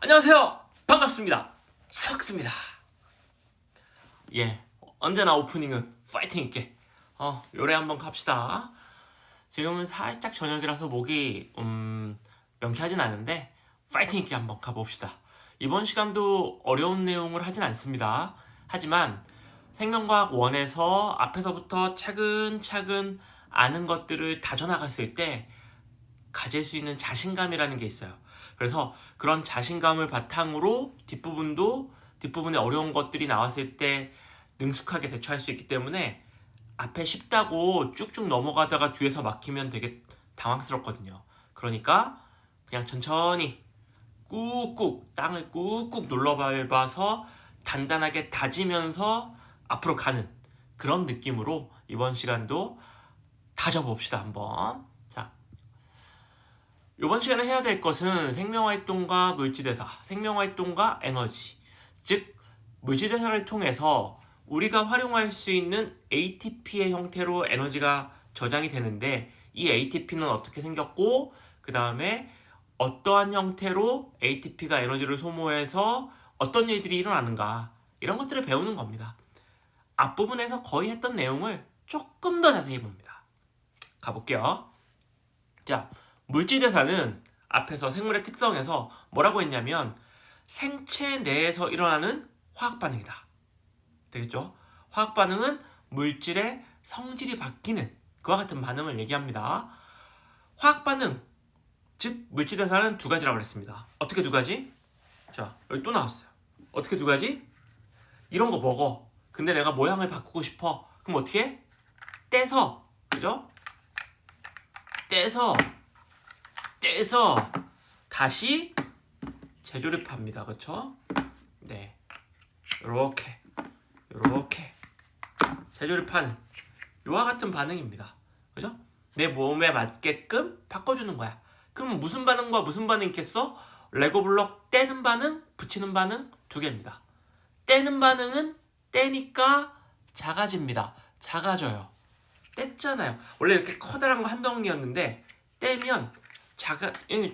안녕하세요. 반갑습니다. 석스입니다. 예, 언제나 오프닝은 파이팅 있게 요래 한번 갑시다. 지금은 살짝 저녁이라서 목이 명쾌하진 않은데 파이팅 있게 한번 가봅시다. 이번 시간도 어려운 내용을 하진 않습니다. 하지만 생명과학 1에서 앞에서부터 차근차근 아는 것들을 다져나갔을 때 가질 수 있는 자신감이라는 게 있어요. 그래서 그런 자신감을 바탕으로 뒷부분에 어려운 것들이 나왔을 때 능숙하게 대처할 수 있기 때문에 앞에 쉽다고 쭉쭉 넘어가다가 뒤에서 막히면 되게 당황스럽거든요. 그러니까 그냥 천천히 꾹꾹 땅을 꾹꾹 눌러 밟아서 단단하게 다지면서 앞으로 가는 그런 느낌으로 이번 시간도 다져봅시다 한번. 자, 이번 시간에 해야 될 것은 생명활동과 물질대사, 생명활동과 에너지, 즉 물질대사를 통해서 우리가 활용할 수 있는 ATP의 형태로 에너지가 저장이 되는데 이 ATP는 어떻게 생겼고 그 다음에 어떠한 형태로 ATP가 에너지를 소모해서 어떤 일들이 일어나는가 이런 것들을 배우는 겁니다. 앞부분에서 거의 했던 내용을 조금 더 자세히 봅니다. 가볼게요. 자, 물질대사는 앞에서 생물의 특성에서 뭐라고 했냐면 생체 내에서 일어나는 화학반응이다. 되겠죠? 화학반응은 물질의 성질이 바뀌는 그와 같은 반응을 얘기합니다. 화학반응, 즉 물질대사는 두 가지라고 그랬습니다. 어떻게 두 가지? 자, 여기 또 나왔어요. 어떻게 두 가지? 이런 거 먹어. 근데 내가 모양을 바꾸고 싶어. 그럼 어떻게 해? 떼서, 그죠? 떼서 다시 재조립합니다. 그렇죠? 네, 이렇게 재조립하는 이와 같은 반응입니다. 그죠? 내 몸에 맞게끔 바꿔주는 거야. 그럼 무슨 반응과 무슨 반응이 있겠어? 레고 블록 떼는 반응, 붙이는 반응 두 개입니다. 떼는 반응은 떼니까 작아집니다. 작아져요. 뗐잖아요. 원래 이렇게 커다란 거 한 덩이였는데 떼면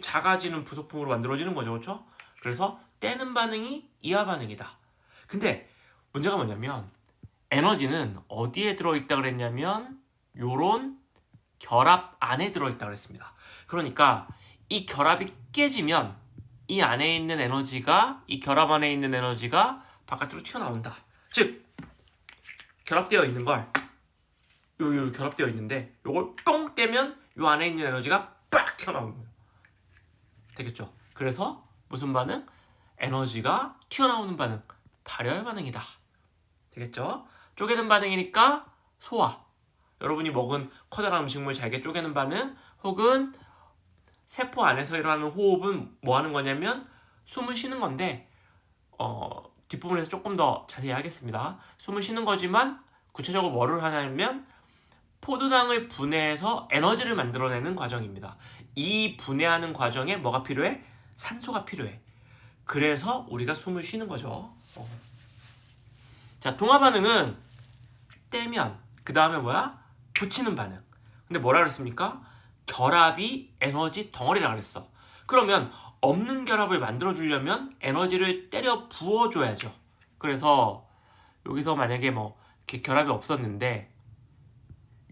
작아지는 부속품으로 만들어지는 거죠. 그렇죠? 그래서 떼는 반응이 이하 반응이다. 근데 문제가 뭐냐면 에너지는 어디에 들어있다 그랬냐면 요런 결합 안에 들어있다 그랬습니다. 그러니까 이 결합이 깨지면 이 안에 있는 에너지가 이 결합 안에 있는 에너지가 바깥으로 튀어나온다. 즉 결합되어 있는 걸 요 결합되어 있는데 요걸 뽕 떼면 요 안에 있는 에너지가 빡 튀어나오는 거예요. 되겠죠? 그래서 무슨 반응? 에너지가 튀어나오는 반응, 발열 반응이다. 되겠죠? 쪼개는 반응이니까 소화. 여러분이 먹은 커다란 음식물 잘게 쪼개는 반응, 혹은 세포 안에서 일어나는 호흡은 뭐 하는 거냐면 숨을 쉬는 건데 뒷부분에서 조금 더 자세히 하겠습니다. 숨을 쉬는 거지만 구체적으로 뭐를 하냐면 포도당을 분해해서 에너지를 만들어내는 과정입니다. 이 분해하는 과정에 뭐가 필요해? 산소가 필요해. 그래서 우리가 숨을 쉬는 거죠. 자, 동화 반응은 떼면 그 다음에 뭐야? 붙이는 반응. 근데 뭐라 그랬습니까? 결합이 에너지 덩어리라 그랬어. 그러면 없는 결합을 만들어주려면 에너지를 때려 부어줘야죠. 그래서 여기서 만약에 뭐 이렇게 결합이 없었는데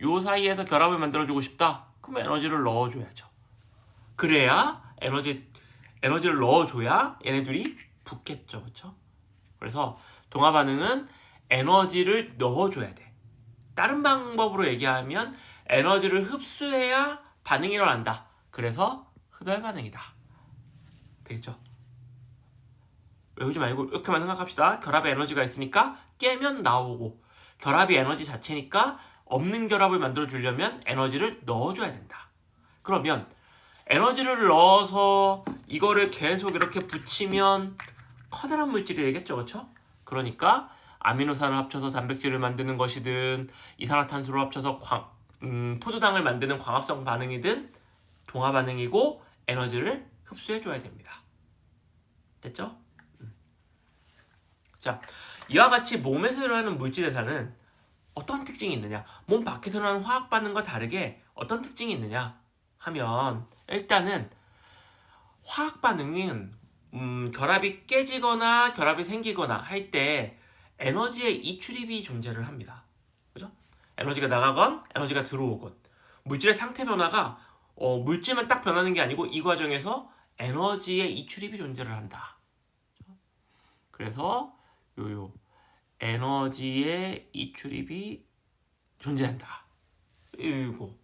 요 사이에서 결합을 만들어주고 싶다? 그럼 에너지를 넣어줘야죠. 그래야 에너지를 넣어줘야 얘네들이 붙겠죠. 그렇죠? 그래서 동화 반응은 에너지를 넣어줘야 돼. 다른 방법으로 얘기하면 에너지를 흡수해야 반응이 일어난다. 그래서 흡열 반응이다. 되겠죠? 외우지 말고 이렇게만 생각합시다. 결합에 에너지가 있으니까 깨면 나오고, 결합이 에너지 자체니까 없는 결합을 만들어주려면 에너지를 넣어줘야 된다. 그러면 에너지를 넣어서 이거를 계속 이렇게 붙이면 커다란 물질이 되겠죠. 그렇죠? 그러니까 아미노산을 합쳐서 단백질을 만드는 것이든 이산화탄소를 합쳐서 포도당을 만드는 광합성 반응이든 동화 반응이고 에너지를 흡수해줘야 됩니다. 됐죠? 자, 이와 같이 몸에서 일어나는 물질대사는 어떤 특징이 있느냐? 몸 밖에서 일어나는 화학 반응과 다르게 어떤 특징이 있느냐 하면 일단은 화학 반응은 결합이 깨지거나 결합이 생기거나 할 때 에너지의 이출입이 존재를 합니다. 그죠? 에너지가 나가건 에너지가 들어오건 물질의 상태 변화가 물질만 딱 변하는 게 아니고 이 과정에서 에너지의 이출입이 존재를 한다. 그래서 요 에너지의 이출입이 존재한다. 이거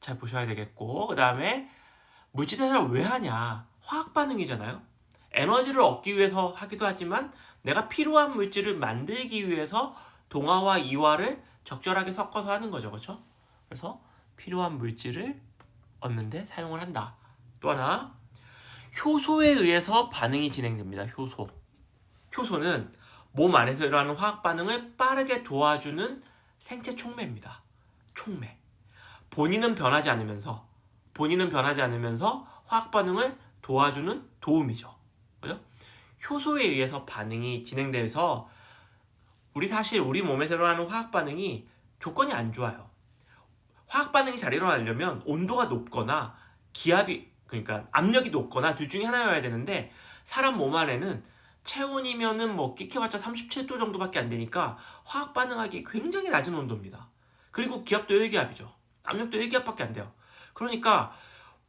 잘 보셔야 되겠고, 그 다음에 물질 대사를 왜 하냐? 화학 반응이잖아요. 에너지를 얻기 위해서 하기도 하지만 내가 필요한 물질을 만들기 위해서 동화와 이화를 적절하게 섞어서 하는 거죠. 그렇죠? 그래서 필요한 물질을 얻는데 사용을 한다. 또 하나, 효소에 의해서 반응이 진행됩니다. 효소는 몸 안에서 일어나는 화학 반응을 빠르게 도와주는 생체 촉매입니다. 촉매. 본인은 변하지 않으면서 화학 반응을 도와주는 도움이죠. 그죠? 효소에 의해서 반응이 진행돼서 사실 우리 몸에서 일어나는 화학 반응이 조건이 안 좋아요. 화학 반응이 잘 일어나려면 온도가 높거나 그러니까 압력이 높거나 둘 중에 하나여야 되는데 사람 몸 안에는 체온이면은 끼켜봤자 37도 정도밖에 안 되니까 화학 반응하기 굉장히 낮은 온도입니다. 그리고 기압도 1기압이죠. 압력도 1기압밖에 안 돼요. 그러니까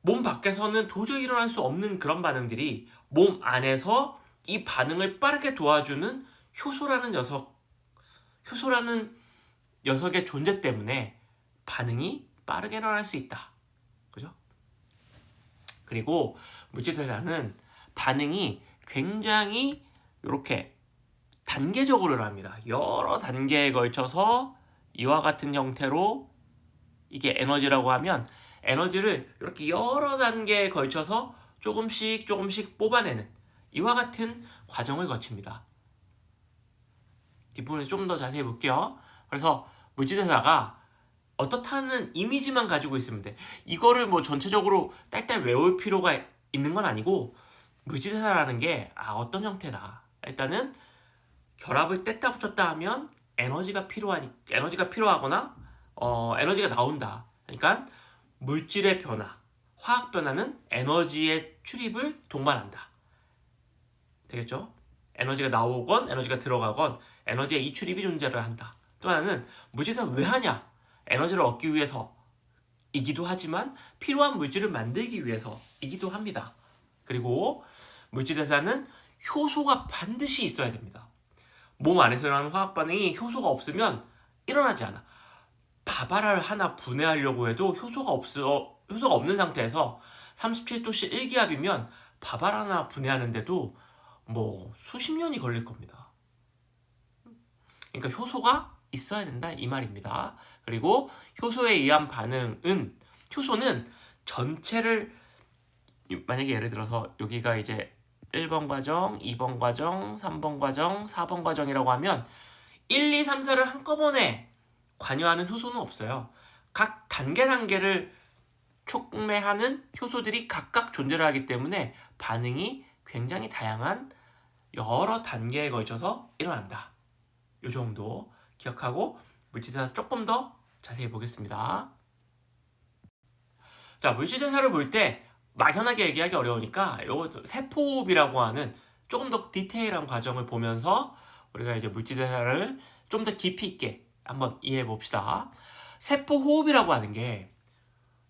몸 밖에서는 도저히 일어날 수 없는 그런 반응들이 몸 안에서 이 반응을 빠르게 도와주는 효소라는 녀석의 존재 때문에 반응이 빠르게 일어날 수 있다. 그죠? 그리고 물질세사는 반응이 굉장히 이렇게 단계적으로 일어납니다. 여러 단계에 걸쳐서 이와 같은 형태로 이게 에너지라고 하면 에너지를 이렇게 여러 단계에 걸쳐서 조금씩 뽑아내는 이와 같은 과정을 거칩니다. 뒷부분에 좀 더 자세히 볼게요. 그래서 물질대사가 어떻다는 이미지만 가지고 있으면 돼. 이거를 전체적으로 딸딸 외울 필요가 있는 건 아니고 물질대사라는 게 어떤 형태다. 일단은 결합을 뗐다 붙였다 하면 에너지가 필요하거나 에너지가 나온다. 그러니까 물질의 변화, 화학 변화는 에너지의 출입을 동반한다. 되겠죠? 에너지가 나오건 에너지가 들어가건 에너지의 이출입이 존재를 한다. 또 하나는 물질대사 왜 하냐? 에너지를 얻기 위해서이기도 하지만 필요한 물질을 만들기 위해서이기도 합니다. 그리고 물질대사는 효소가 반드시 있어야 됩니다. 몸 안에서 일어나는 화학 반응이 효소가 없으면 일어나지 않아. 바바라를 하나 분해하려고 해도 효소가 없는 상태에서 37도씨 1기압이면 바바라 하나 분해하는데도 수십 년이 걸릴 겁니다. 그러니까 효소가 있어야 된다 이 말입니다. 그리고 효소에 의한 반응은 효소는 전체를 만약에 예를 들어서 여기가 이제 1번 과정, 2번 과정, 3번 과정, 4번 과정이라고 하면 1, 2, 3, 4를 한꺼번에 관여하는 효소는 없어요. 각 단계를 촉매하는 효소들이 각각 존재를 하기 때문에 반응이 굉장히 다양한 여러 단계에 걸쳐서 일어난다. 이 정도 기억하고 물질대사 조금 더 자세히 보겠습니다. 자, 물질대사를 볼 때 막연하게 얘기하기 어려우니까 이거 세포호흡이라고 하는 조금 더 디테일한 과정을 보면서 우리가 이제 물질대사를 좀 더 깊이 있게 한번 이해해 봅시다. 세포호흡이라고 하는 게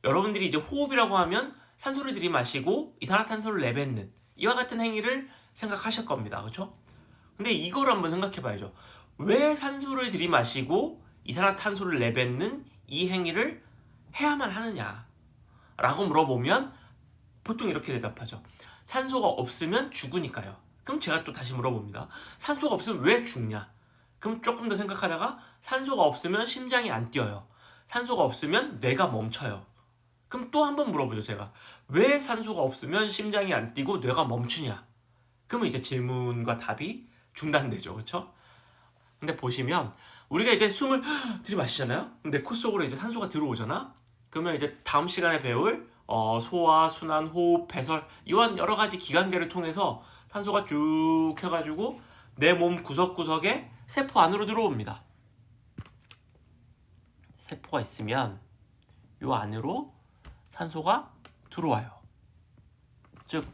여러분들이 이제 호흡이라고 하면 산소를 들이마시고 이산화탄소를 내뱉는 이와 같은 행위를 생각하실 겁니다. 그렇죠? 근데 이걸 한번 생각해 봐야죠. 왜 산소를 들이마시고 이산화탄소를 내뱉는 이 행위를 해야만 하느냐 라고 물어보면 보통 이렇게 대답하죠. 산소가 없으면 죽으니까요. 그럼 제가 또 다시 물어봅니다. 산소가 없으면 왜 죽냐? 그럼 조금 더 생각하다가 산소가 없으면 심장이 안 뛰어요. 산소가 없으면 뇌가 멈춰요. 그럼 또 한 번 물어보죠. 제가 왜 산소가 없으면 심장이 안 뛰고 뇌가 멈추냐? 그러면 이제 질문과 답이 중단되죠. 그렇죠? 근데 보시면 우리가 이제 숨을 들이마시잖아요. 근데 코 속으로 이제 산소가 들어오잖아. 그러면 이제 다음 시간에 배울 소화, 순환, 호흡, 배설 이런 여러 가지 기관계를 통해서 산소가 쭉 해가지고 내 몸 구석구석에 세포 안으로 들어옵니다. 세포가 있으면 이 안으로 산소가 들어와요. 즉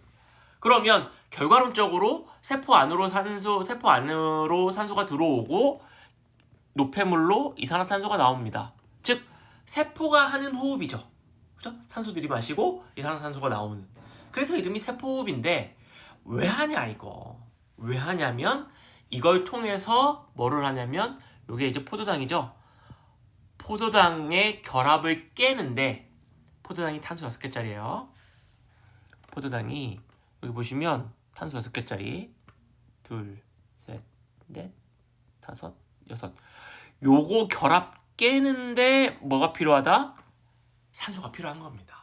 그러면 결과론적으로 세포 안으로 산소가 들어오고 노폐물로 이산화탄소가 나옵니다. 즉 세포가 하는 호흡이죠. 그죠? 산소 들이마시고 이산화탄소가 나오는. 그래서 이름이 세포호흡인데 왜 하냐 이거. 왜 하냐면 이걸 통해서 뭐를 하냐면 이게 이제 포도당이죠. 포도당의 결합을 깨는데 포도당이 탄소 6개짜리예요. 포도당이 여기 보시면 탄소 6개짜리 둘, 셋, 넷, 다섯, 여섯. 요거 결합 깨는데 뭐가 필요하다? 산소가 필요한 겁니다.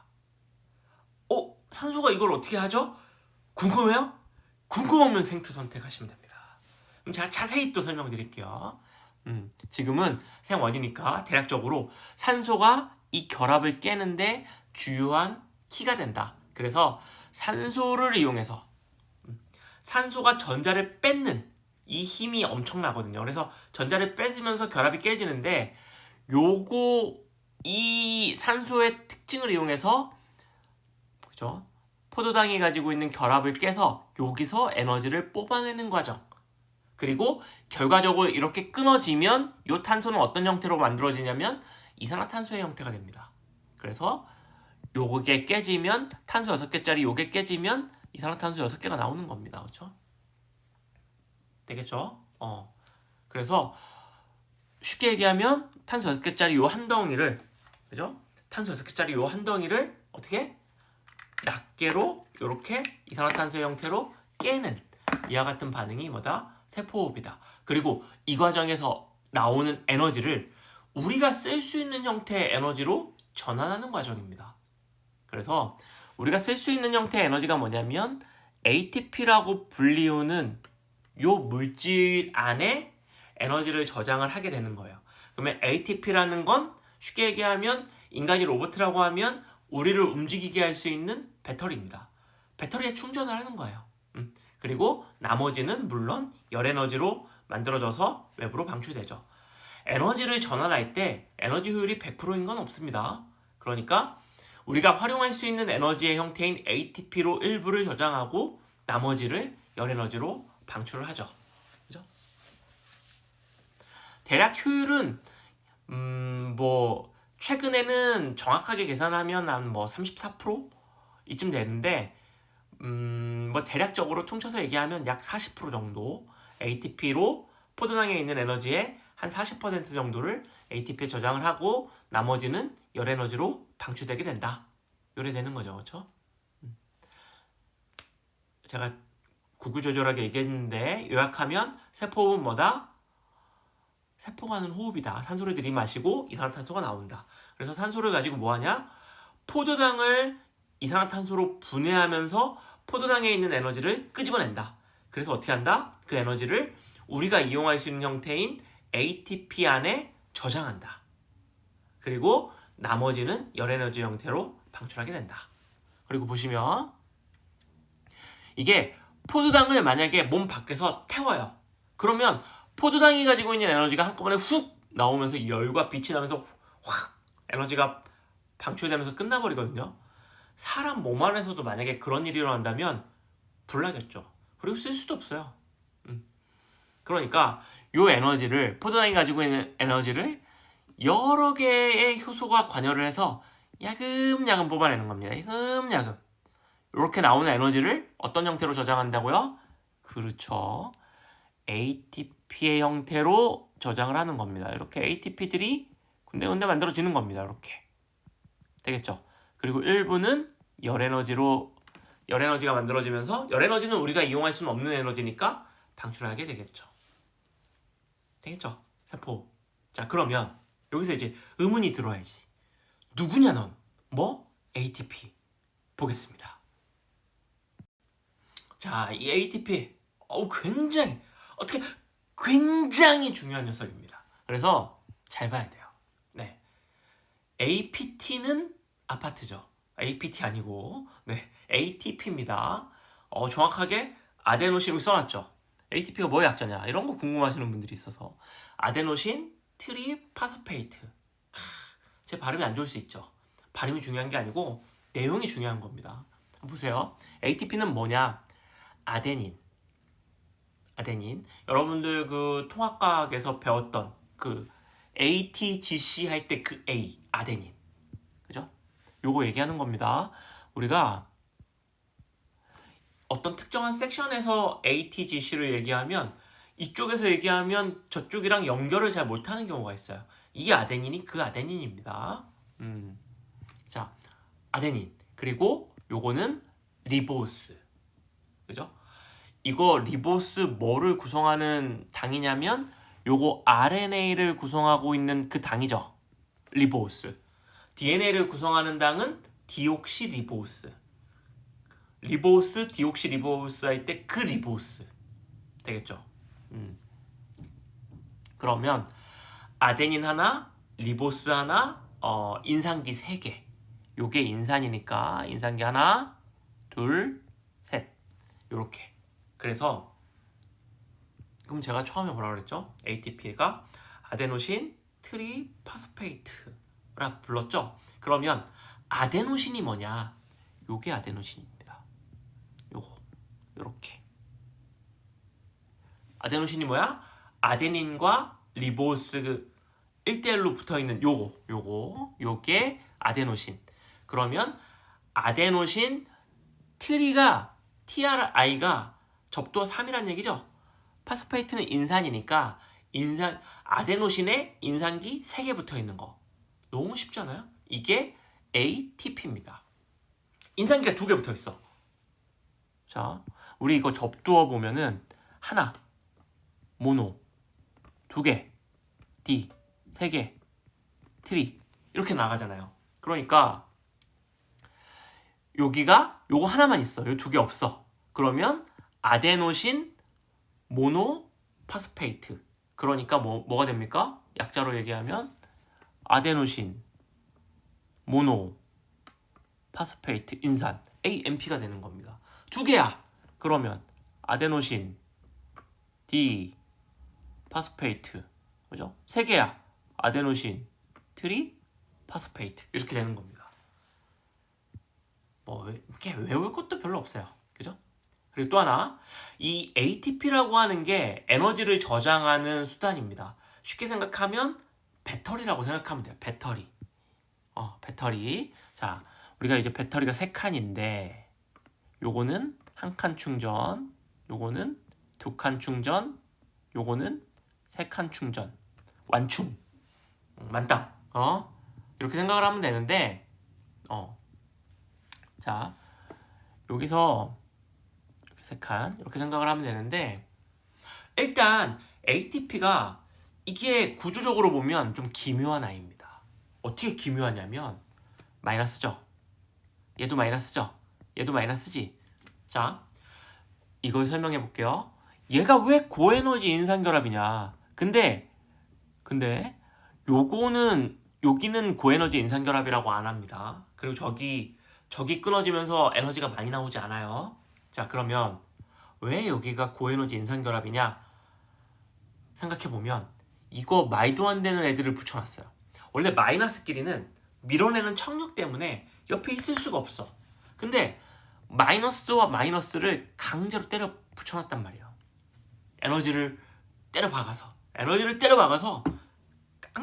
산소가 이걸 어떻게 하죠? 궁금해요? 궁금하면 생투 선택하시면 됩니다. 그럼 제가 자세히 또 설명드릴게요. 지금은 생원이니까 대략적으로 산소가 이 결합을 깨는데 주요한 키가 된다. 그래서 산소를 이용해서 산소가 전자를 뺏는 이 힘이 엄청나거든요. 그래서 전자를 뺏으면서 결합이 깨지는데 이 산소의 특징을 이용해서 그죠? 포도당이 가지고 있는 결합을 깨서 여기서 에너지를 뽑아내는 과정. 그리고 결과적으로 이렇게 끊어지면 이 탄소는 어떤 형태로 만들어지냐면 이산화탄소의 형태가 됩니다. 그래서 요게 깨지면 탄소 6개짜리 요게 깨지면 이산화탄소 6개가 나오는 겁니다. 그렇죠? 되겠죠? 그래서 쉽게 얘기하면 탄소 6개짜리 요 한 덩이를 그죠? 탄소 6개짜리 요 한 덩이를 어떻게? 낱개로 이렇게 이산화탄소의 형태로 깨는 이와 같은 반응이 뭐다? 세포호흡이다. 그리고 이 과정에서 나오는 에너지를 우리가 쓸 수 있는 형태의 에너지로 전환하는 과정입니다. 그래서 우리가 쓸 수 있는 형태의 에너지가 뭐냐면 ATP라고 불리우는 요 물질 안에 에너지를 저장을 하게 되는 거예요. 그러면 ATP라는 건 쉽게 얘기하면 인간이 로봇이라고 하면 우리를 움직이게 할 수 있는 배터리입니다. 배터리에 충전을 하는 거예요. 그리고 나머지는 물론 열에너지로 만들어져서 외부로 방출되죠. 에너지를 전환할 때 에너지 효율이 100%인 건 없습니다. 그러니까 우리가 활용할 수 있는 에너지의 형태인 ATP로 일부를 저장하고 나머지를 열에너지로 방출을 하죠. 그죠? 대략 효율은 최근에는 정확하게 계산하면 한 34% 이쯤 되는데 대략적으로 퉁쳐서 얘기하면 약 40% 정도 ATP로 포도당에 있는 에너지의 한 40% 정도를 ATP에 저장을 하고 나머지는 열에너지로 방출되게 된다. 요래 되는 거죠. 그렇죠? 제가 구구절절하게 얘기했는데 요약하면 세포호흡은 뭐다? 세포가 하는 호흡이다. 산소를 들이마시고 이산화탄소가 나온다. 그래서 산소를 가지고 뭐하냐? 포도당을 이산화탄소로 분해하면서 포도당에 있는 에너지를 끄집어낸다. 그래서 어떻게 한다? 그 에너지를 우리가 이용할 수 있는 형태인 ATP 안에 저장한다. 그리고 나머지는 열에너지 형태로 방출하게 된다. 그리고 보시면 이게 포도당을 만약에 몸 밖에서 태워요. 그러면 포도당이 가지고 있는 에너지가 한꺼번에 훅 나오면서 열과 빛이 나면서 확 에너지가 방출되면서 끝나버리거든요. 사람 몸 안에서도 만약에 그런 일이 일어난다면 불나겠죠. 그리고 쓸 수도 없어요. 그러니까 이 에너지를 포도당이 가지고 있는 에너지를 여러 개의 효소가 관여를 해서 야금야금 뽑아내는 겁니다. 야금야금. 이렇게 나오는 에너지를 어떤 형태로 저장한다고요? 그렇죠. ATP의 형태로 저장을 하는 겁니다. 이렇게 ATP들이 군데군데 만들어지는 겁니다. 이렇게. 되겠죠? 그리고 일부는 열에너지가 만들어지면서 열에너지는 우리가 이용할 수는 없는 에너지니까 방출하게 되겠죠. 되겠죠? 세포. 자, 그러면 여기서 이제 의문이 들어야지. 누구냐 넌? 뭐? ATP. 보겠습니다. 자, 이 ATP 굉장히 중요한 녀석입니다. 그래서 잘 봐야 돼요. 네. APT는 아파트죠. APT 아니고 ATP입니다. 정확하게 아데노신을 써놨죠. ATP가 뭐의 약자냐 이런 거 궁금하시는 분들이 있어서 아데노신 트리파스페이트. 제 발음이 안 좋을 수 있죠. 발음이 중요한 게 아니고 내용이 중요한 겁니다. 보세요. ATP는 뭐냐? 아데닌. 여러분들 그 통합과학에서 배웠던 그 ATGC 할 때 그 A, 아데닌. 그죠? 요거 얘기하는 겁니다. 우리가 어떤 특정한 섹션에서 ATGC를 얘기하면 이쪽에서 얘기하면 저쪽이랑 연결을 잘 못하는 경우가 있어요. 이 아데닌이 그 아데닌입니다. 자, 아데닌. 그리고 요거는 리보스. 그죠? 이거 리보스 뭐를 구성하는 당이냐면 요거 RNA를 구성하고 있는 그 당이죠. 리보스. DNA를 구성하는 당은 디옥시리보스. 리보스, 디옥시리보스 할 때 그 리보스. 되겠죠? 그러면 아데닌 하나, 리보스 하나, 인산기 3개. 요게 인산이니까 인산기 하나, 둘, 셋. 요렇게. 그래서 그럼 제가 처음에 뭐라 그랬죠? ATP가 아데노신 트리파스페이트라 불렀죠? 그러면 아데노신이 뭐냐? 요게 아데노신입니다. 요거. 요렇게. 아데노신이 뭐야? 아데닌과 리보스 1대1로 붙어있는 요게 아데노신. 그러면 아데노신 트리가 TRI가 접두가 3이란 얘기죠. 파스페이트는 인산이니까 아데노신에 인산기 3개 붙어있는 거. 너무 쉽지 않아요? 이게 ATP입니다. 인산기가 2개 붙어있어. 자, 우리 이거 접두어 보면은 하나, 모노, 2개, D, 3개, 트리 이렇게 나가잖아요. 그러니까 여기가 요거 하나만 있어. 요 2개 없어. 그러면 아데노신 모노 파스페이트. 그러니까 뭐가 됩니까? 약자로 얘기하면 아데노신 모노 파스페이트 인산 AMP가 되는 겁니다. 2개야. 그러면 아데노신 D 파스페이트. 그죠? 3개야. 아데노신 트리 파스페이트. 이렇게 되는 겁니다. 뭐 이렇게 외울 것도 별로 없어요. 그죠? 그리고 또 하나, 이 ATP라고 하는 게 에너지를 저장하는 수단입니다. 쉽게 생각하면 배터리라고 생각하면 돼요. 배터리. 배터리. 자, 우리가 이제 배터리가 3칸인데 요거는 1칸 충전, 요거는 2칸 충전, 요거는 3칸 충전. 완충. 만땅. 이렇게 생각을 하면 되는데 자, 여기서 3칸 이렇게 생각을 하면 되는데 일단 ATP가 이게 구조적으로 보면 좀 기묘한 아이입니다. 어떻게 기묘하냐면 마이너스죠. 얘도 마이너스죠. 얘도 마이너스지. 자, 이걸 설명해 볼게요. 얘가 왜 고에너지 인산결합이냐. 근데 여기는 고에너지 인산결합이라고 안 합니다. 그리고 저기 끊어지면서 에너지가 많이 나오지 않아요. 자, 그러면 왜 여기가 고에너지 인산결합이냐 생각해보면 이거 말도 안 되는 애들을 붙여놨어요. 원래 마이너스끼리는 밀어내는 청력 때문에 옆에 있을 수가 없어. 근데 마이너스와 마이너스를 강제로 때려 붙여놨단 말이에요. 에너지를 때려 박아서 안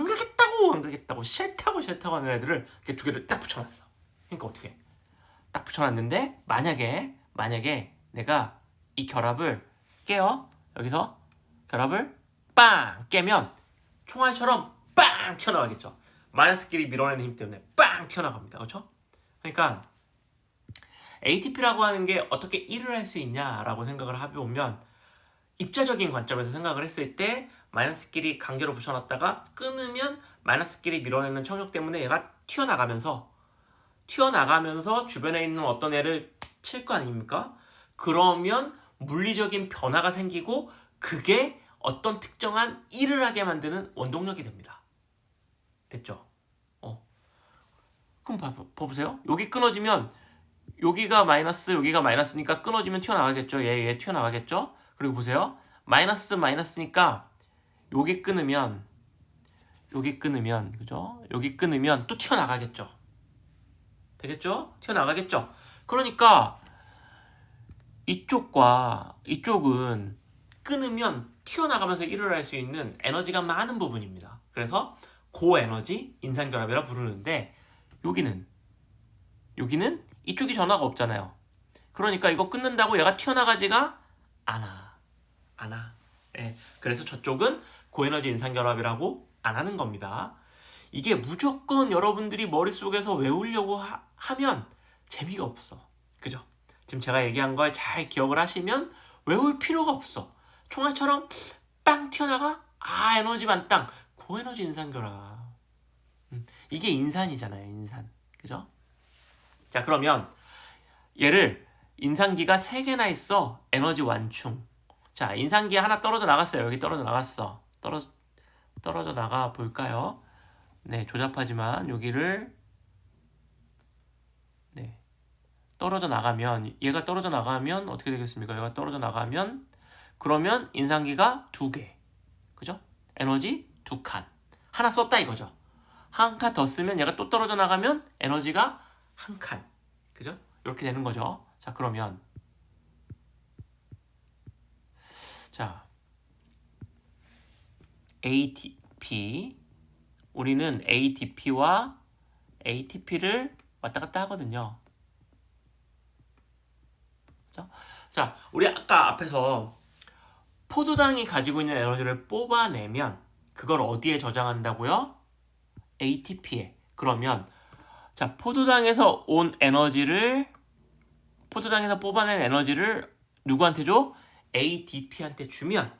가겠다고 싫다고 하는 애들을 이렇게 2개를 딱 붙여놨어. 그러니까 어떻게 딱 붙여놨는데 만약에 내가 이 결합을 깨요. 여기서 결합을 빵 깨면 총알처럼 빵 튀어나가겠죠. 마이너스끼리 밀어내는 힘 때문에 빵 튀어나갑니다. 그렇죠? 그러니까 ATP라고 하는 게 어떻게 일을 할 수 있냐라고 생각을 해보면 입자적인 관점에서 생각을 했을 때 마이너스끼리 강제로 붙여놨다가 끊으면 마이너스끼리 밀어내는 청력 때문에 얘가 튀어나가면서 주변에 있는 어떤 애를 칠 거 아닙니까? 그러면 물리적인 변화가 생기고 그게 어떤 특정한 일을 하게 만드는 원동력이 됩니다. 됐죠? 그럼 봐보세요. 여기 끊어지면 여기가 마이너스니까 끊어지면 튀어나가겠죠. 얘 튀어나가겠죠. 그리고 보세요. 마이너스니까 여기 끊으면 그죠? 여기 끊으면 또 튀어나가겠죠. 되겠죠? 튀어나가겠죠. 그러니까 이쪽과 이쪽은 끊으면 튀어나가면서 일어날 수 있는 에너지가 많은 부분입니다. 그래서 고에너지 인산결합이라 부르는데 여기는 이쪽이 전화가 없잖아요. 그러니까 이거 끊는다고 얘가 튀어나가지가 않아. 예, 그래서 저쪽은 고에너지 인산결합이라고 안 하는 겁니다. 이게 무조건 여러분들이 머릿속에서 외우려고 하면 재미가 없어. 그죠? 지금 제가 얘기한 걸 잘 기억을 하시면 외울 필요가 없어. 총알처럼 빵 튀어나가? 에너지 만땅. 고에너지 인산결합. 이게 인산이잖아요. 인산. 그죠? 자, 그러면 얘를 인산기가 3개나 있어. 에너지 완충. 자, 인산기 하나 떨어져 나갔어요. 여기 떨어져 나갔어. 떨어져 나가 볼까요? 네, 조잡하지만 여기를 네, 떨어져 나가면 얘가 떨어져 나가면 어떻게 되겠습니까? 얘가 떨어져 나가면 그러면 인산기가 2개. 그죠? 에너지 2칸. 하나 썼다 이거죠. 한 칸 더 쓰면 얘가 또 떨어져 나가면 에너지가 1칸. 그죠? 이렇게 되는 거죠. 자, 그러면 자, ATP 우리는 ATP와 ATP를 왔다 갔다 하거든요. 그죠? 자, 우리 아까 앞에서 포도당이 가지고 있는 에너지를 뽑아내면 그걸 어디에 저장한다고요? ATP에. 그러면 자, 포도당에서 뽑아낸 에너지를 누구한테 줘? ADP한테 주면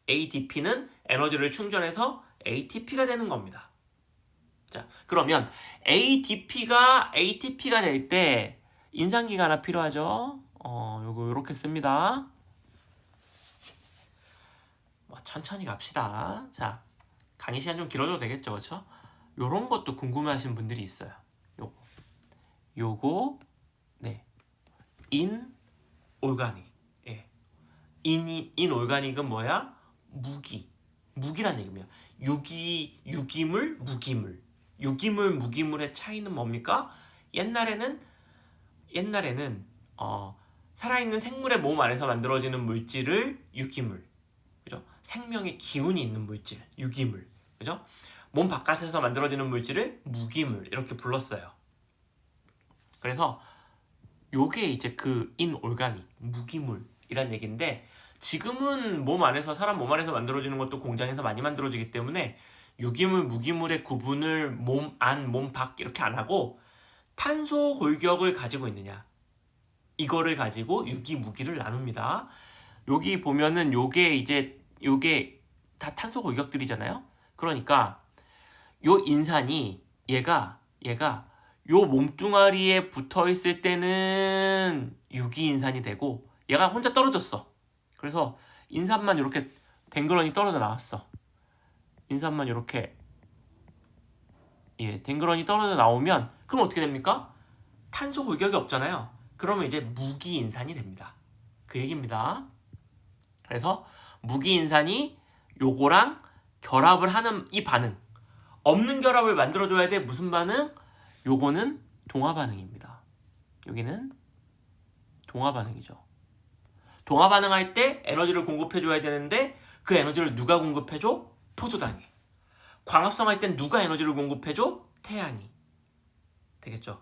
ADP는 에너지를 충전해서 ATP가 되는 겁니다. 자, 그러면 ADP가 ATP가 될 때 인산기가 하나 필요하죠? 요거 이렇게 씁니다. 천천히 갑시다. 자, 강의 시간 좀 길어져도 되겠죠, 그렇죠? 요런 것도 궁금해하시는 분들이 있어요. 요거 네, 인올가닉. 예, 인올가닉은 뭐야? 무기란 얘기입니다. 유기물, 무기물. 무기물의 차이는 뭡니까? 옛날에는 살아있는 생물의 몸 안에서 만들어지는 물질을 유기물, 그죠? 생명의 기운이 있는 물질, 유기물, 그죠? 몸 바깥에서 만들어지는 물질을 무기물 이렇게 불렀어요. 그래서 요게 이제 그 인올가닉, 무기물이란 얘기인데 지금은 사람 몸 안에서 만들어지는 것도 공장에서 많이 만들어지기 때문에 유기물, 무기물의 구분을 몸 안, 몸 밖 이렇게 안 하고 탄소 골격을 가지고 있느냐 이거를 가지고 유기, 무기를 나눕니다. 여기 보면은 요게 다 탄소 골격들이잖아요. 그러니까 요 인산이 얘가 요 몸뚱아리에 붙어 있을 때는 유기인산이 되고 얘가 혼자 떨어졌어. 그래서 인산만 이렇게 댕그러니 떨어져 나왔어. 인산만 이렇게 댕그러니 떨어져 나오면 그럼 어떻게 됩니까? 탄소 골격이 없잖아요. 그러면 이제 무기인산이 됩니다. 그 얘기입니다. 그래서 무기인산이 요거랑 결합을 하는 이 반응, 없는 결합을 만들어줘야 돼. 무슨 반응? 요거는 동화 반응입니다. 여기는 동화 반응이죠. 동화 반응할 때 에너지를 공급해줘야 되는데 그 에너지를 누가 공급해줘? 포도당이. 광합성 할 땐 누가 에너지를 공급해줘? 태양이. 되겠죠?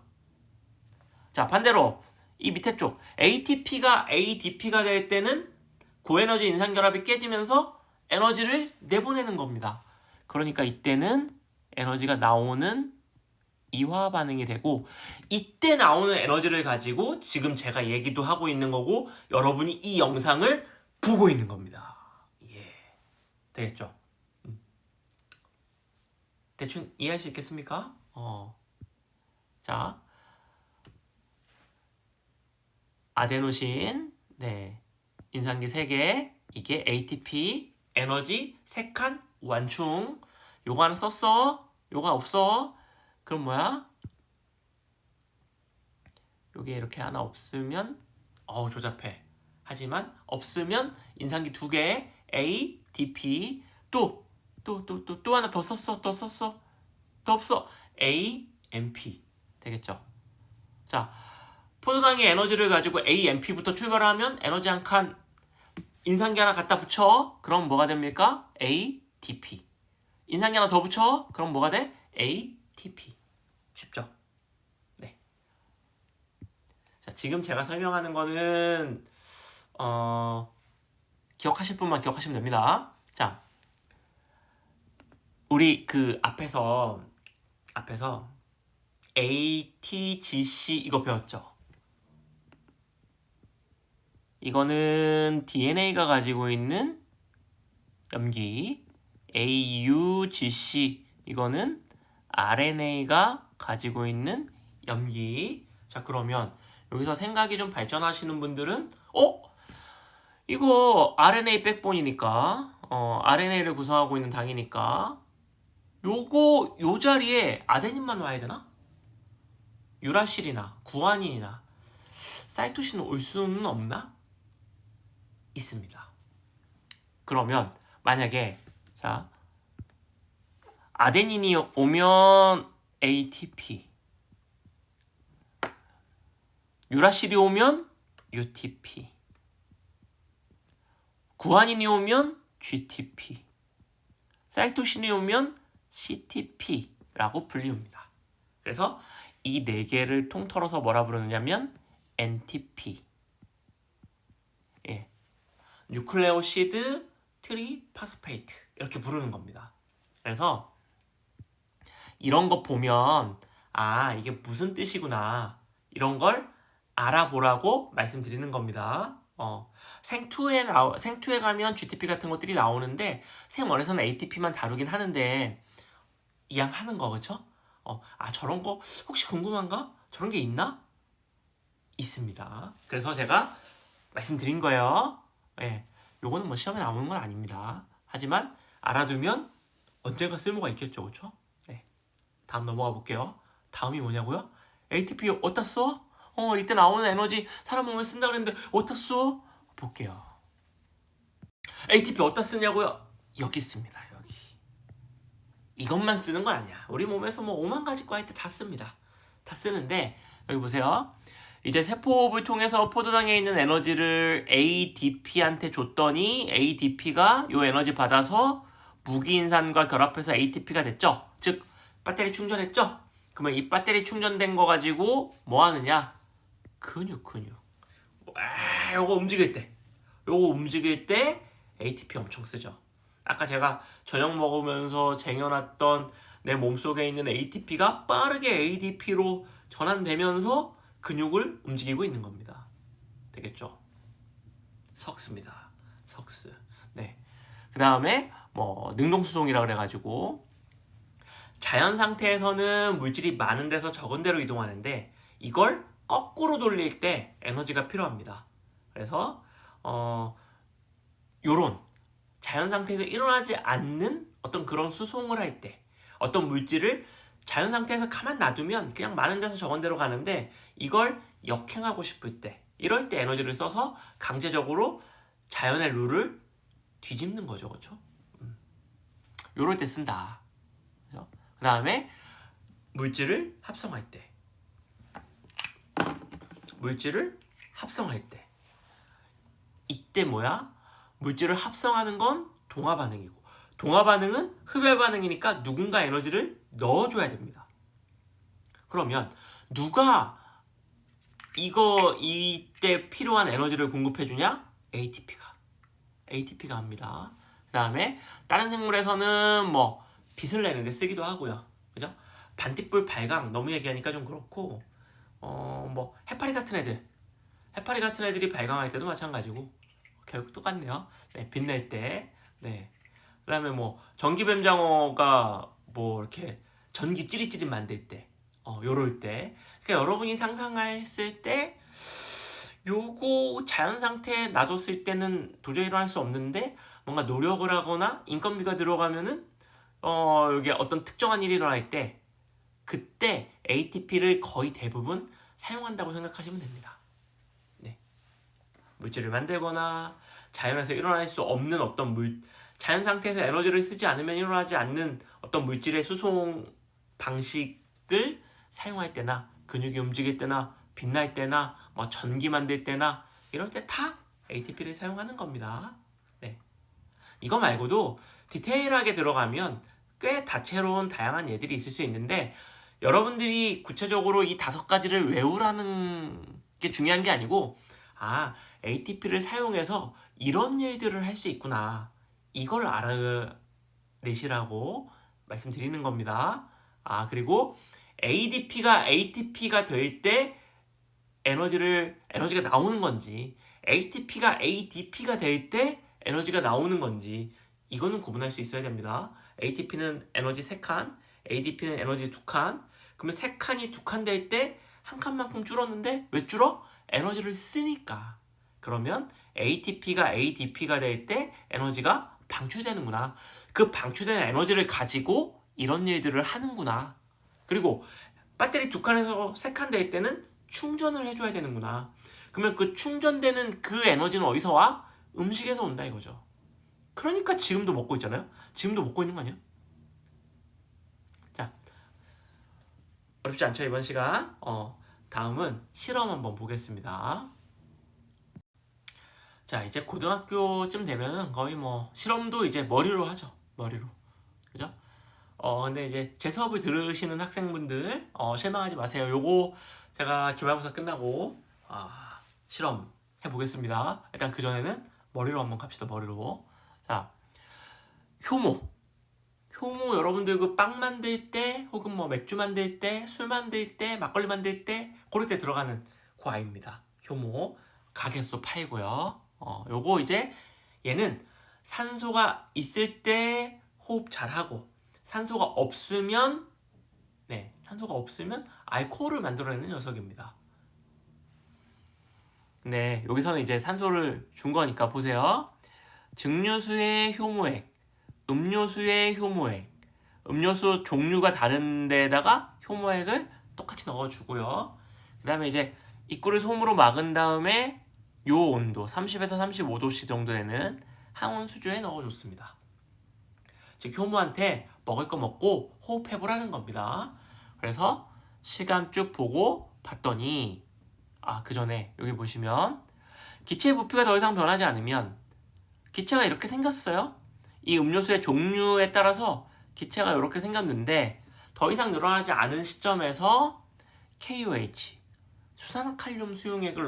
자, 반대로 이 밑에 쪽 ATP가 ADP가 될 때는 고에너지 인산결합이 깨지면서 에너지를 내보내는 겁니다. 그러니까 이때는 에너지가 나오는 이화 반응이 되고 이때 나오는 에너지를 가지고 지금 제가 얘기도 하고 있는 거고 여러분이 이 영상을 보고 있는 겁니다. 예, 되겠죠? 대충 이해할 수 있겠습니까? 자, 아데노신, 네, 인산기 3개, 이게 ATP, 에너지 3칸 완충. 요거 하나 썼어? 요거 없어? 그럼 뭐야? 요게 이렇게 하나 없으면 조잡해. 하지만 없으면 인산기 2개 ADP 또 하나 더 썼어? 더 없어? AMP 되겠죠? 자, 포도당의 에너지를 가지고 AMP부터 출발하면 에너지 한 칸 인산기 하나 갖다 붙여. 그럼 뭐가 됩니까? ATP. 인산기 하나 더 붙여. 그럼 뭐가 돼? ATP. 쉽죠? 네. 자, 지금 제가 설명하는 거는 기억하실 분만 기억하시면 됩니다. 자, 우리 그 앞에서 ATGC 이거 배웠죠? 이거는 DNA가 가지고 있는 염기. AUGC 이거는 RNA가 가지고 있는 염기. 자, 그러면 여기서 생각이 좀 발전하시는 분들은 이거 RNA 백본이니까 RNA를 구성하고 있는 당이니까 요 자리에 아데닌만 와야 되나? 유라실이나 구아닌이나 사이토신은 올 수는 없나? 있습니다. 그러면 만약에 자 아데닌이 오면 ATP, 유라실이 오면 UTP, 구아닌이 오면 GTP, 사이토신이 오면 CTP라고 불리웁니다. 그래서 이 네 개를 통틀어서 뭐라 부르느냐면 NTP, 뉴클레오시드 트리파스페이트 이렇게 부르는 겁니다. 그래서 이런 거 보면 이게 무슨 뜻이구나 이런 걸 알아보라고 말씀드리는 겁니다. 생투에 가면 GTP 같은 것들이 나오는데 생원에서는 ATP만 다루긴 하는데 이양하는 거 그렇죠? 저런 거 혹시 궁금한가? 저런 게 있나? 있습니다. 그래서 제가 말씀드린 거예요. 요거는 뭐 시험에 나오는 건 아닙니다. 하지만 알아두면 언젠가 쓸모가 있겠죠, 그렇죠? 다음 넘어가 볼게요. 다음이 뭐냐고요? ATP 어디다 써? 이때 나오는 에너지 사람 몸에 쓴다 그랬는데 어디다 써? 볼게요. ATP 어디다 쓰냐고요? 여기 있습니다. 여기. 이것만 쓰는 건 아니야. 우리 몸에서 뭐 5만 가지 과일 다 씁니다. 다 쓰는데 여기 보세요. 이제 세포호흡을 통해서 포도당에 있는 에너지를 ADP한테 줬더니 ADP가 이 에너지 받아서 무기인산과 결합해서 ATP가 됐죠. 즉 배터리 충전했죠. 그러면 이 배터리 충전된 거 가지고 뭐 하느냐? 근육. 요거 움직일 때 ATP 엄청 쓰죠. 아까 제가 저녁 먹으면서 쟁여놨던 내 몸속에 있는 ATP가 빠르게 ADP로 전환되면서 근육을 움직이고 있는 겁니다. 되겠죠? 석스입니다. 석스. 네. 그 다음에 뭐 능동수송이라 그래가지고 자연 상태에서는 물질이 많은 데서 적은 데로 이동하는데 이걸 거꾸로 돌릴 때 에너지가 필요합니다. 그래서 요런 자연 상태에서 일어나지 않는 어떤 그런 수송을 할 때 어떤 물질을 자연 상태에서 가만 놔두면 그냥 많은 데서 적은 데로 가는데 이걸 역행하고 싶을 때 이럴 때 에너지를 써서 강제적으로 자연의 룰을 뒤집는 거죠. 그렇죠? 요럴 때 쓴다. 그렇죠? 그 다음에 물질을 합성할 때 이때 뭐야? 물질을 합성하는 건 동화 반응이고 동화 반응은 흡열 반응이니까 누군가 에너지를 넣어줘야 됩니다. 그러면 누가 이때 필요한 에너지를 공급해주냐? ATP가 합니다. 그 다음에 다른 생물에서는 뭐 빛을 내는데 쓰기도 하고요. 그죠? 반딧불 발광 너무 얘기하니까 좀 그렇고 뭐 해파리 같은 애들이 발광할 때도 마찬가지고 결국 똑같네요. 네, 빛낼 때. 네. 그 다음에 뭐 전기뱀장어가 뭐 이렇게 전기 찌릿찌릿 만들 때 요럴 때 그러니까 여러분이 상상했을 때 요거 자연 상태에 놔뒀을 때는 도저히 일어날 수 없는데 뭔가 노력을 하거나 인건비가 들어가면은 여기 어떤 특정한 일이 일어날 때 그때 ATP를 거의 대부분 사용한다고 생각하시면 됩니다. 네. 물질을 만들거나 자연에서 일어날 수 없는 어떤 자연 상태에서 에너지를 쓰지 않으면 일어나지 않는 어떤 물질의 수송 방식을 사용할 때나 근육이 움직일 때나 빛날 때나 뭐 전기 만들 때나 이럴 때 다 ATP를 사용하는 겁니다. 네. 이거 말고도 디테일하게 들어가면 꽤 다채로운 다양한 예들이 있을 수 있는데 여러분들이 구체적으로 이 5가지를 외우라는 게 중요한 게 아니고 ATP를 사용해서 이런 일들을 할 수 있구나. 이걸 알아내시라고 말씀드리는 겁니다. 그리고 ADP가 ATP가 될 때 에너지가 나오는 건지 ATP가 ADP가 될 때 에너지가 나오는 건지 이거는 구분할 수 있어야 됩니다. ATP는 에너지 3칸, ADP는 에너지 2칸. 그러면 3칸이 2칸 될 때 한 칸만큼 줄었는데 왜 줄어? 에너지를 쓰니까. 그러면 ATP가 ADP가 될 때 에너지가 방출되는구나. 그 방출된 에너지를 가지고 이런 일들을 하는구나. 그리고 배터리 2칸에서 3칸 될 때는 충전을 해줘야 되는구나. 그러면 그 충전되는 그 에너지는 어디서 와? 음식에서 온다 이거죠. 그러니까 지금도 먹고 있잖아요. 지금도 먹고 있는 거 아니에요? 자, 어렵지 않죠 이번 시간? 다음은 실험 한번 보겠습니다. 자, 이제 고등학교쯤 되면은 거의 뭐 실험도 이제 머리로 하죠. 머리로. 그죠? 근데 이제 제 수업을 들으시는 학생분들 실망하지 마세요. 요거 제가 기말고사 끝나고 실험 해보겠습니다. 일단 그 전에는 머리로 한번 갑시다. 머리로. 자, 효모 여러분들 그 빵 만들 때 혹은 뭐 맥주 만들 때 술 만들 때 막걸리 만들 때 그럴 때 들어가는 그 아이입니다. 효모 가게에서 팔고요. 요거 이제 얘는 산소가 있을 때 호흡 잘하고 산소가 없으면 알코올을 만들어내는 녀석입니다. 네, 여기서는 이제 산소를 준 거니까 보세요. 증류수의 효모액, 음료수의 효모액, 음료수 종류가 다른 데다가 효모액을 똑같이 넣어주고요. 그 다음에 이제 입구를 솜으로 막은 다음에 요 온도 30에서 35도씨 정도 되는 항온 수조에 넣어줬습니다. 즉 효모한테 먹을 거 먹고 호흡해보라는 겁니다. 그래서 시간 쭉 보고 봤더니 그 전에 여기 보시면 기체의 부피가 더 이상 변하지 않으면 기체가 이렇게 생겼어요. 이 음료수의 종류에 따라서 기체가 이렇게 생겼는데 더 이상 늘어나지 않은 시점에서 KOH 수산화칼륨 수용액을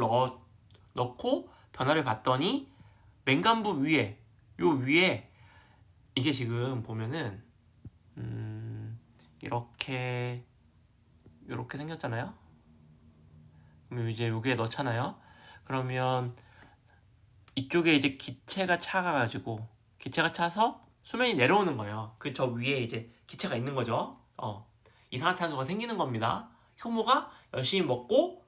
넣고 변화를 봤더니 맹간부 위에 이게 지금 보면은 이렇게 생겼잖아요. 그럼 이제 여기에 넣잖아요. 그러면 이쪽에 이제 기체가 차서 수면이 내려오는 거예요. 그 저 위에 이제 기체가 있는 거죠. 이산화탄소가 생기는 겁니다. 효모가 열심히 먹고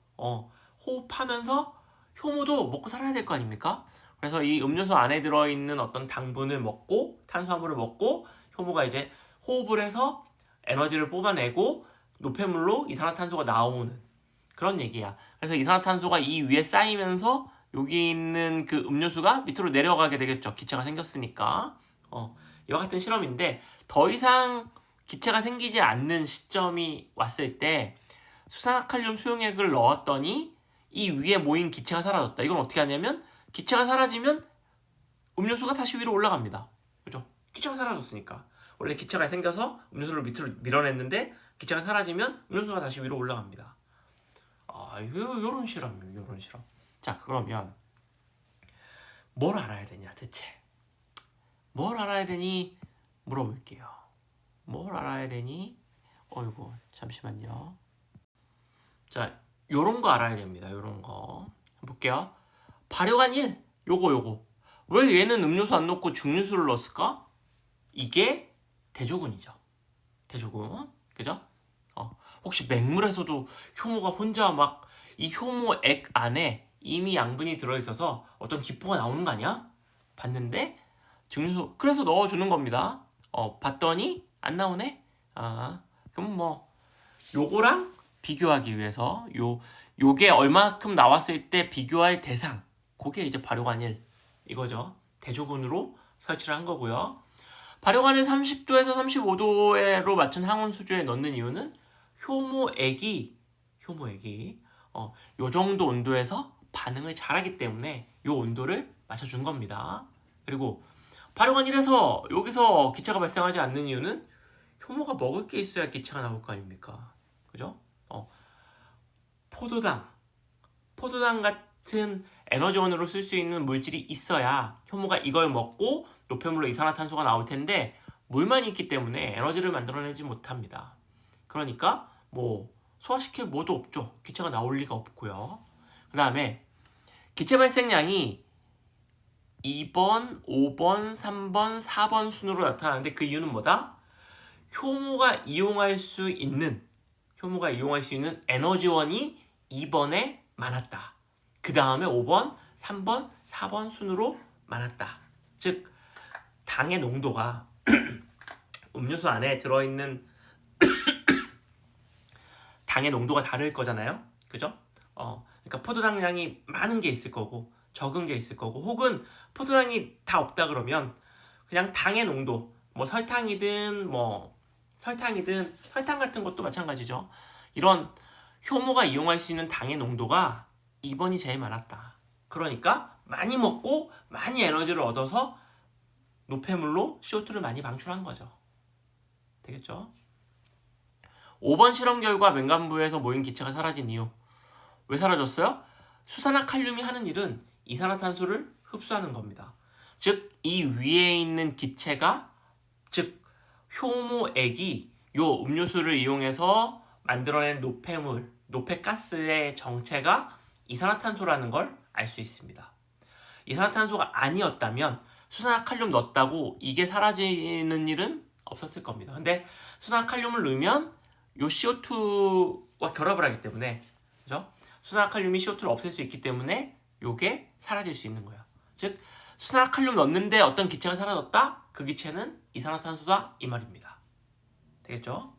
호흡하면서 효모도 먹고 살아야 될 거 아닙니까? 그래서 이 음료수 안에 들어있는 어떤 당분을 먹고 탄수화물을 먹고 효모가 이제 호흡을 해서 에너지를 뽑아내고 노폐물로 이산화탄소가 나오는 그런 얘기야. 그래서 이산화탄소가 이 위에 쌓이면서 여기 있는 그 음료수가 밑으로 내려가게 되겠죠. 기체가 생겼으니까. 이와 같은 실험인데 더 이상 기체가 생기지 않는 시점이 왔을 때 수산화칼륨 수용액을 넣었더니 이 위에 모인 기체가 사라졌다. 이건 어떻게 하냐면 기체가 사라지면 음료수가 다시 위로 올라갑니다. 그죠? 기체가 사라졌으니까. 원래 기체가 생겨서 음료수를 밑으로 밀어냈는데 기체가 사라지면 음료수가 다시 위로 올라갑니다. 요런 실험이에요. 요런 실험. 자, 그러면 뭘 알아야 되냐 대체? 뭘 알아야 되니 물어볼게요. 뭘 알아야 되니? 어이구, 잠시만요. 자, 요런 거 알아야 됩니다. 요런 거. 볼게요. 발효관 1. 요거. 왜 얘는 음료수 안 넣고 증류수를 넣었을까? 이게 대조군이죠. 대조군. 그죠? 혹시 맹물에서도 효모가 혼자 막 이 효모액 안에 이미 양분이 들어있어서 어떤 기포가 나오는 거 아니야? 봤는데 증류수 그래서 넣어주는 겁니다. 봤더니 안 나오네? 그럼 뭐 요거랑 비교하기 위해서 요게 얼마큼 나왔을 때 비교할 대상 그게 이제 발효관일 이거죠. 대조군으로 설치를 한 거고요. 발효관을 30도에서 35도로 맞춘 항온 수조에 넣는 이유는 효모액이 요 정도 온도에서 반응을 잘하기 때문에 요 온도를 맞춰준 겁니다. 그리고 발효관 1에서 여기서 기체가 발생하지 않는 이유는 효모가 먹을 게 있어야 기체가 나올 거 아닙니까? 그죠? 포도당 같은 에너지원으로 쓸 수 있는 물질이 있어야 효모가 이걸 먹고 노폐물로 이산화탄소가 나올 텐데 물만 있기 때문에 에너지를 만들어내지 못합니다. 그러니까 뭐 소화시킬 뭐도 없죠. 기체가 나올 리가 없고요. 그 다음에 기체 발생량이 2번, 5번, 3번, 4번 순으로 나타나는데 그 이유는 뭐다? 효모가 이용할 수 있는 에너지원이 2번에 많았다. 그 다음에 5번, 3번, 4번 순으로 많았다. 즉 당의 농도가 음료수 안에 들어있는 당의 농도가 다를 거잖아요. 그죠? 그러니까 포도당량이 많은 게 있을 거고 적은 게 있을 거고 혹은 포도당이 다 없다 그러면 그냥 당의 농도 뭐 설탕이든 설탕 같은 것도 마찬가지죠. 이런 효모가 이용할 수 있는 당의 농도가 2번이 제일 많았다. 그러니까 많이 먹고 많이 에너지를 얻어서 노폐물로 CO2를 많이 방출한 거죠. 되겠죠? 5번 실험 결과 맹간부에서 모인 기체가 사라진 이유. 왜 사라졌어요? 수산화칼륨이 하는 일은 이산화탄소를 흡수하는 겁니다. 즉 이 위에 있는 기체가 즉 효모액이 요 음료수를 이용해서 만들어낸 노폐물, 노폐가스의 정체가 이산화탄소라는 걸 알 수 있습니다. 이산화탄소가 아니었다면 수산화칼륨 넣었다고 이게 사라지는 일은 없었을 겁니다. 근데 수산화칼륨을 넣으면 요 CO2와 결합을 하기 때문에 그죠? 수산화칼륨이 CO2를 없앨 수 있기 때문에 요게 사라질 수 있는 거예요. 즉 수산화칼륨 넣었는데 어떤 기체가 사라졌다? 그 기체는 이산화탄소다 이 말입니다. 되겠죠?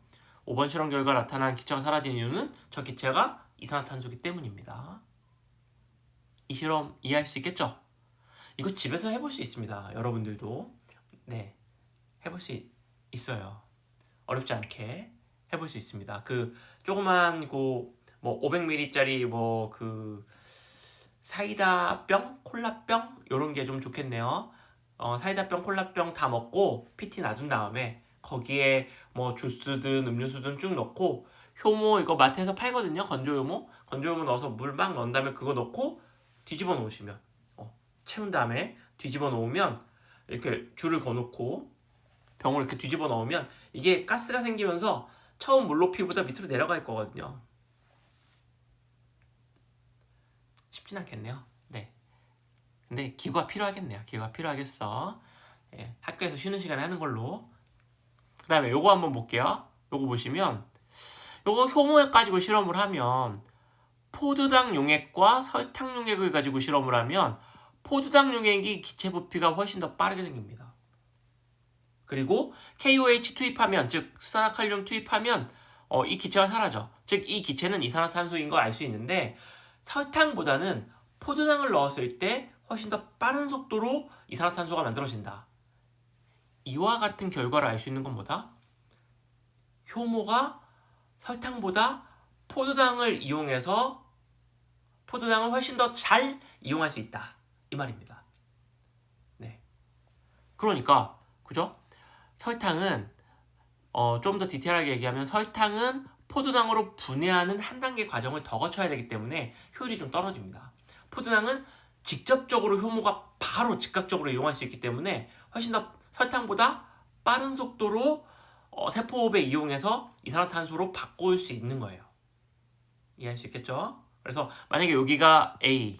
5번 실험 결과 나타난 기체가 사라진 이유는 저 기체가 이산화탄소이기 때문입니다. 이 실험 이해할 수 있겠죠? 이거 집에서 해볼 수 있습니다. 여러분들도 네 해볼 수 있어요. 어렵지 않게 해볼 수 있습니다. 그 조그만 뭐 500ml짜리 그 사이다병, 콜라병 이런 게 좀 좋겠네요. 사이다병, 콜라병 다 먹고 PT 놔둔 다음에 거기에 뭐 주스든 음료수든 쭉 넣고 효모 이거 마트에서 팔거든요. 건조효모 넣어서 물 막 넣은 다음에 그거 넣고 뒤집어 놓으시면 채운 다음에 뒤집어 놓으면 이렇게 줄을 거놓고 병을 이렇게 뒤집어 넣으면 이게 가스가 생기면서 처음 물 높이보다 밑으로 내려갈 거거든요. 쉽진 않겠네요. 네. 근데 기구가 필요하겠네요. 기구가 필요하겠어. 예, 학교에서 쉬는 시간에 하는 걸로. 그 다음에 요거 한번 볼게요. 요거 보시면 요거 효모액 가지고 실험을 하면 포도당 용액과 설탕 용액을 가지고 실험을 하면 포도당 용액이 기체 부피가 훨씬 더 빠르게 생깁니다. 그리고 KOH 투입하면 즉 수산화칼륨 투입하면 이 기체가 사라져. 즉 이 기체는 이산화탄소인 걸 알 수 있는데 설탕보다는 포도당을 넣었을 때 훨씬 더 빠른 속도로 이산화탄소가 만들어진다. 이와 같은 결과를 알 수 있는 건 뭐다? 효모가 설탕보다 포도당을 이용해서 포도당을 훨씬 더 잘 이용할 수 있다. 이 말입니다. 네. 그러니까 그죠? 설탕은 좀 더 디테일하게 얘기하면 설탕은 포도당으로 분해하는 한 단계 과정을 더 거쳐야 되기 때문에 효율이 좀 떨어집니다. 포도당은 직접적으로 효모가 바로 즉각적으로 이용할 수 있기 때문에 훨씬 더 설탕보다 빠른 속도로 세포호흡에 이용해서 이산화탄소로 바꿀 수 있는 거예요. 이해할 수 있겠죠? 그래서 만약에 여기가 A,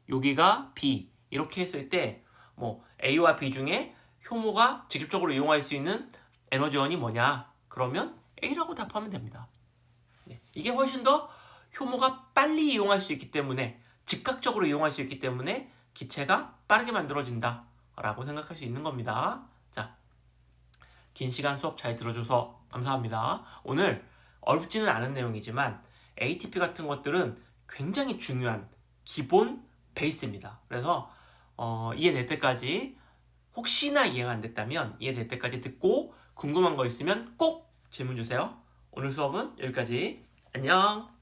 여기가 B 이렇게 했을 때 뭐 A와 B 중에 효모가 직접적으로 이용할 수 있는 에너지원이 뭐냐? 그러면 A라고 답하면 됩니다. 이게 훨씬 더 효모가 빨리 이용할 수 있기 때문에 즉각적으로 이용할 수 있기 때문에 기체가 빠르게 만들어진다 라고 생각할 수 있는 겁니다. 자, 긴 시간 수업 잘 들어줘서 감사합니다. 오늘 어렵지는 않은 내용이지만 ATP 같은 것들은 굉장히 중요한 기본 베이스입니다. 그래서 이해될 때까지 혹시나 이해가 안 됐다면 이해될 때까지 듣고 궁금한 거 있으면 꼭 질문 주세요. 오늘 수업은 여기까지. 안녕.